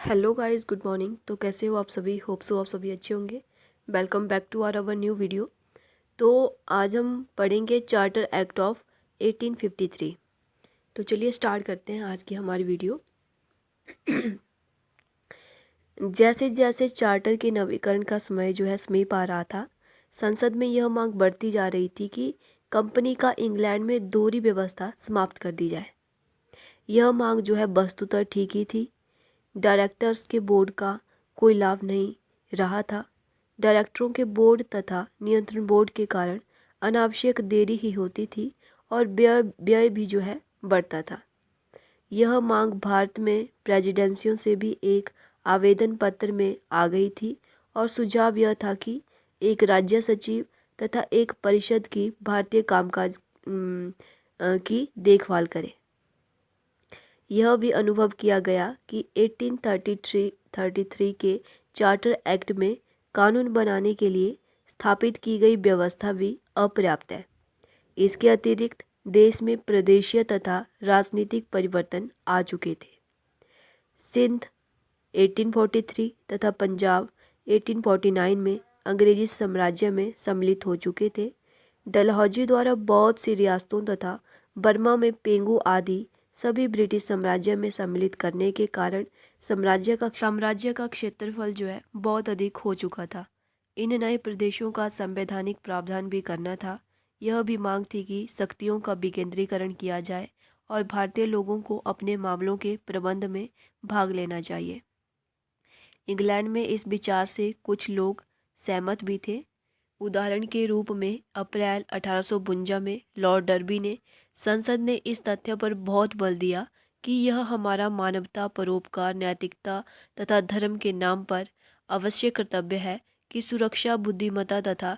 Hello guys, good morning. तो कैसे हो आप सभी? होप सो आप सभी अच्छे होंगे। Welcome back to our new video. तो आज हम पढ़ेंगे चार्टर एक्ट ऑफ 1853। तो चलिए स्टार्ट करते हैं आज की हमारी वीडियो। जैसे जैसे चार्टर के नवीकरण का समय समीप आ रहा था, संसद में यह मांग बढ़ती जा रही थी कि कंपनी का इंग्लैंड में दोहरी व्यवस्था समाप्त कर दी जाए। यह मांग वस्तुतः ठीक ही थी। डायरेक्टर्स के बोर्ड का कोई लाभ नहीं रहा था। डायरेक्टरों के बोर्ड तथा नियंत्रण बोर्ड के कारण अनावश्यक देरी ही होती थी और व्यय भी बढ़ता था। यह मांग भारत में प्रेसिडेंसियों से भी एक आवेदन पत्र में आ गई थी और सुझाव यह था कि एक राज्य सचिव तथा एक परिषद की भारतीय कामकाज की देखभाल करे। यह भी अनुभव किया गया कि 1833 के चार्टर एक्ट में कानून बनाने के लिए स्थापित की गई व्यवस्था भी अपर्याप्त है। इसके अतिरिक्त देश में प्रदेशीय तथा राजनीतिक परिवर्तन आ चुके थे। सिंध 1843 तथा पंजाब 1849 में अंग्रेजी साम्राज्य में सम्मिलित हो चुके थे। डलहौजी द्वारा बहुत सी रियासतों तथा बर्मा में पेंगू आदि सभी ब्रिटिश साम्राज्य में सम्मिलित करने के कारण साम्राज्य का क्षेत्रफल बहुत अधिक हो चुका था। इन नए प्रदेशों का संवैधानिक प्रावधान भी करना था। यह भी मांग थी कि शक्तियों का विकेंद्रीकरण किया जाए और भारतीय लोगों को अपने मामलों के प्रबंध में भाग लेना चाहिए। इंग्लैंड में इस विचार से कुछ लोग सहमत भी थे। उदाहरण के रूप में अप्रैल 1852 में लॉर्ड डर्बी ने संसद ने इस तथ्य पर बहुत बल दिया कि यह हमारा मानवता, परोपकार, नैतिकता तथा धर्म के नाम पर अवश्य कर्तव्य है कि सुरक्षा, बुद्धिमत्ता तथा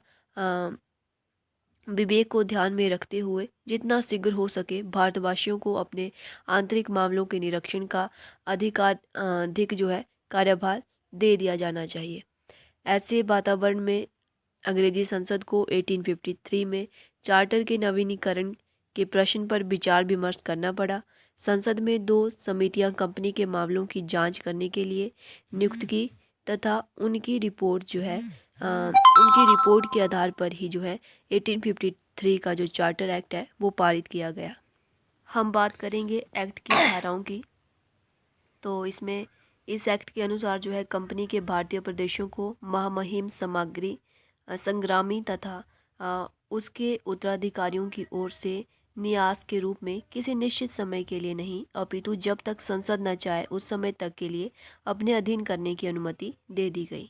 विवेक को ध्यान में रखते हुए जितना शीघ्र हो सके भारतवासियों को अपने आंतरिक मामलों के निरीक्षण का अधिक कार्यभार दे दिया जाना चाहिए। ऐसे वातावरण में अंग्रेजी संसद को 1853 में चार्टर के नवीनीकरण के प्रश्न पर विचार विमर्श करना पड़ा। संसद में 2 समितियां कंपनी के मामलों की जांच करने के लिए नियुक्त की तथा उनकी रिपोर्ट उनकी रिपोर्ट के आधार पर ही 1853 का जो चार्टर एक्ट है वो पारित किया गया। हम बात करेंगे एक्ट की धाराओं की। तो इसमें इस एक्ट के अनुसार कंपनी के भारतीय प्रदेशों को महामहिम सामग्री संग्रामी तथा उसके उत्तराधिकारियों की ओर से न्यास के रूप में किसी निश्चित समय के लिए नहीं, अपितु जब तक संसद न चाहे उस समय तक के लिए अपने अधीन करने की अनुमति दे दी गई।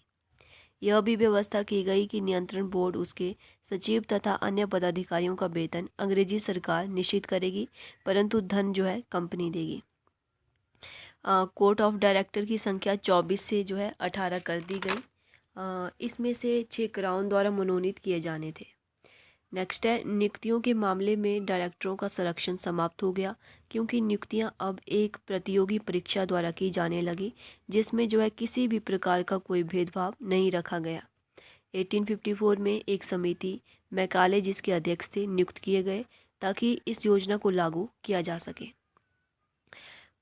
यह भी व्यवस्था की गई कि नियंत्रण बोर्ड, उसके सचिव तथा अन्य पदाधिकारियों का वेतन अंग्रेजी सरकार निश्चित करेगी, परंतु धन कंपनी देगी। कोर्ट ऑफ डायरेक्टर की संख्या 24 से 18 कर दी गई। इसमें से 6 क्राउन द्वारा मनोनीत किए जाने थे। नेक्स्ट है, नियुक्तियों के मामले में डायरेक्टरों का संरक्षण समाप्त हो गया क्योंकि नियुक्तियां अब एक प्रतियोगी परीक्षा द्वारा की जाने लगी, जिसमें किसी भी प्रकार का कोई भेदभाव नहीं रखा गया। 1854 में एक समिति मैकाले, जिसके अध्यक्ष थे, नियुक्त किए गए ताकि इस योजना को लागू किया जा सके।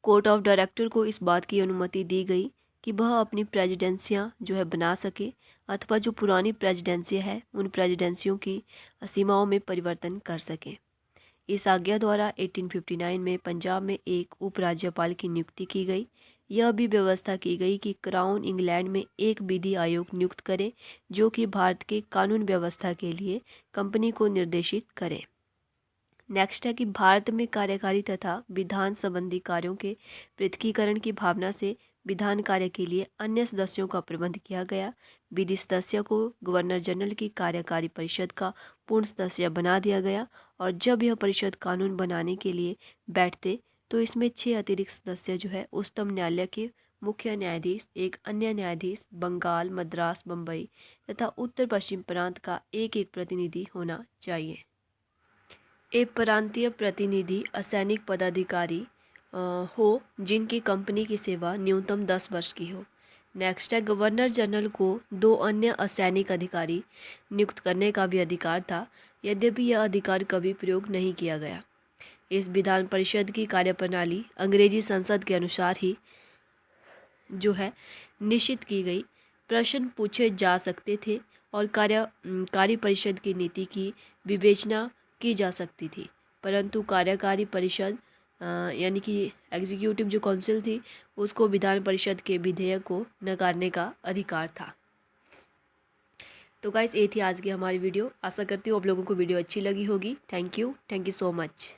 कोर्ट ऑफ डायरेक्टर को इस बात की अनुमति दी गई कि वह अपनी प्रेसिडेंसियां बना सके अथवा जो पुरानी प्रेसिडेंसियां है उन प्रेसिडेंसियों की सीमाओं में परिवर्तन कर सके। इस आज्ञा द्वारा 1859 में पंजाब में एक उपराज्यपाल की नियुक्ति की गई। यह भी व्यवस्था की गई कि क्राउन इंग्लैंड में एक विधि आयोग नियुक्त करे जो कि भारत के कानून व्यवस्था के लिए कंपनी को निर्देशित करे। नेक्स्ट है कि भारत में कार्यकारी तथा विधान संबंधी कार्यों के पृथकीकरण की भावना से विधान कार्य के लिए अन्य सदस्यों का प्रबंध किया गया। विधि सदस्य को गवर्नर जनरल की कार्यकारी परिषद का पूर्ण सदस्य बना दिया गया और जब यह परिषद कानून बनाने के लिए बैठते तो इसमें 6 अतिरिक्त सदस्य उच्चतम न्यायालय के मुख्य न्यायाधीश, एक अन्य न्यायाधीश, बंगाल, मद्रास, बम्बई तथा उत्तर पश्चिम प्रांत का एक प्रतिनिधि होना चाहिए। एक प्रांतीय प्रतिनिधि असैनिक पदाधिकारी हो जिनकी कंपनी की सेवा न्यूनतम 10 वर्ष की हो। नेक्स्ट है, गवर्नर जनरल को 2 अन्य असैनिक अधिकारी नियुक्त करने का भी अधिकार था, यद्यपि यह अधिकार कभी प्रयोग नहीं किया गया। इस विधान परिषद की कार्यप्रणाली अंग्रेजी संसद के अनुसार ही जो है निश्चित की गई, प्रश्न पूछे जा सकते थे और कार्य परिषद की नीति की विवेचना की जा सकती थी। परंतु कार्यकारी परिषद यानी कि एग्जीक्यूटिव जो काउंसिल थी, उसको विधान परिषद के विधेयक को नकारने का अधिकार था। तो गाइस, ये थी आज की हमारी वीडियो। आशा करती हूँ आप लोगों को वीडियो अच्छी लगी होगी। Thank you so much.